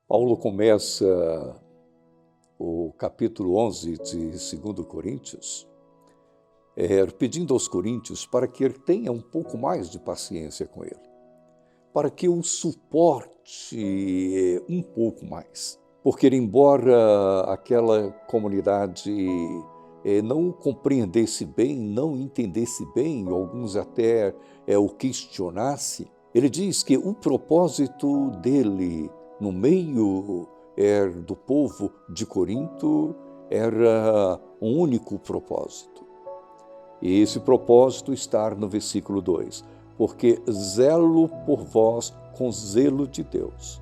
Paulo começa o capítulo 11 de 2 Coríntios, pedindo aos coríntios para que ele tenha um pouco mais de paciência com ele, para que o suporte um pouco mais. Porque, embora aquela comunidade não o compreendesse bem, não entendesse bem, alguns até o questionasse, ele diz que o propósito dele no meio do povo de Corinto era um único propósito. E esse propósito está no versículo 2. Porque zelo por vós com zelo de Deus,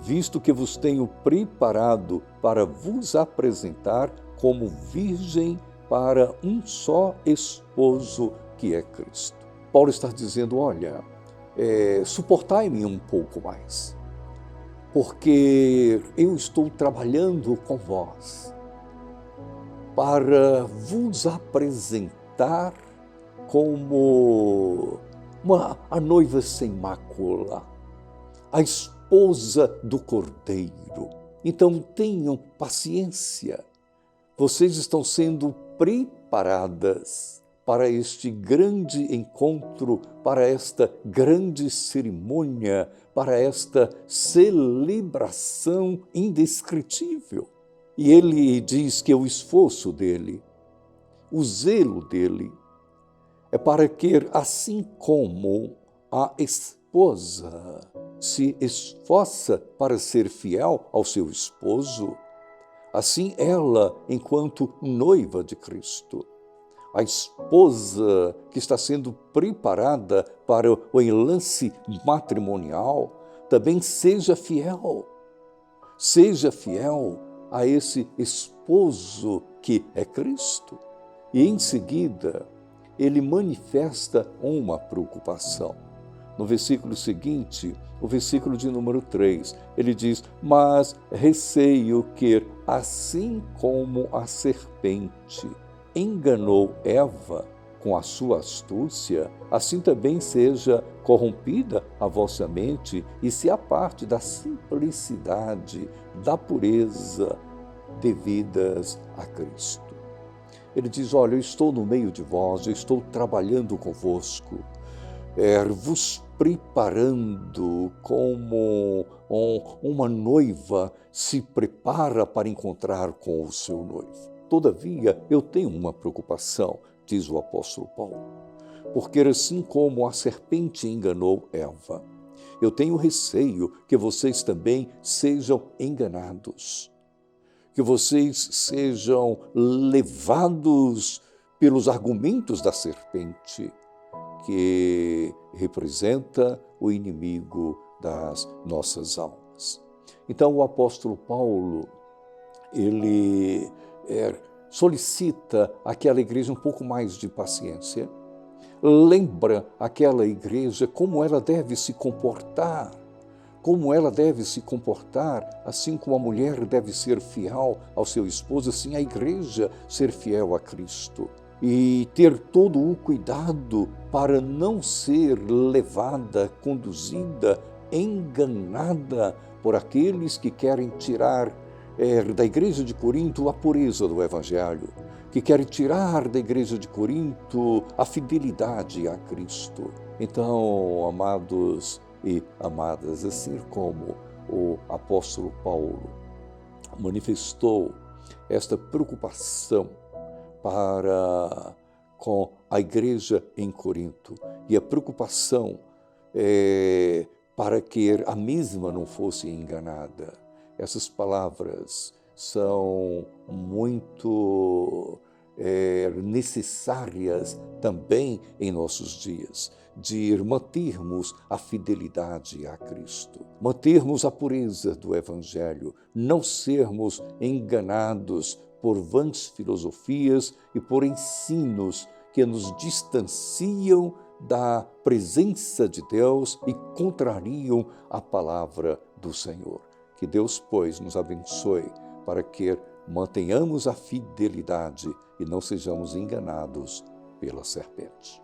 visto que vos tenho preparado para vos apresentar como virgem para um só esposo, que é Cristo. Paulo está dizendo, olha, suportai-me um pouco mais, porque eu estou trabalhando com vós para vos apresentar como a noiva sem mácula, a esposa do Cordeiro. Então tenham paciência. Vocês estão sendo preparadas para este grande encontro, para esta grande cerimônia, para esta celebração indescritível. E ele diz que o esforço dele, o zelo dele, é para que, assim como a esposa se esforça para ser fiel ao seu esposo, assim ela, enquanto noiva de Cristo, a esposa que está sendo preparada para o enlace matrimonial, também seja fiel. Seja fiel a esse esposo que é Cristo. E em seguida, ele manifesta uma preocupação. No versículo seguinte, o versículo de número 3, ele diz, mas receio que, assim como a serpente enganou Eva com a sua astúcia, assim também seja corrompida a vossa mente e se aparte da simplicidade, da pureza devidas a Cristo. Ele diz, olha, eu estou no meio de vós, eu estou trabalhando convosco, vos preparando como uma noiva se prepara para encontrar com o seu noivo. Todavia, eu tenho uma preocupação, diz o apóstolo Paulo, porque assim como a serpente enganou Eva, eu tenho receio que vocês também sejam enganados, que vocês sejam levados pelos argumentos da serpente, que representa o inimigo das nossas almas. Então, o apóstolo Paulo, ele solicita àquela igreja um pouco mais de paciência, lembra aquela igreja como ela deve se comportar, assim como a mulher deve ser fiel ao seu esposo, assim a igreja ser fiel a Cristo. E ter todo o cuidado para não ser levada, conduzida, enganada por aqueles que querem tirar da igreja de Corinto a pureza do Evangelho, que querem tirar da igreja de Corinto a fidelidade a Cristo. Então, amados e amadas, assim como o apóstolo Paulo manifestou esta preocupação com a igreja em Corinto, e a preocupação para que a mesma não fosse enganada. Essas palavras são muito necessárias também em nossos dias, de mantermos a fidelidade a Cristo, mantermos a pureza do Evangelho, não sermos enganados por vãs filosofias e por ensinos que nos distanciam da presença de Deus e contrariam a palavra do Senhor. Que Deus, pois, nos abençoe para que mantenhamos a fidelidade e não sejamos enganados pela serpente.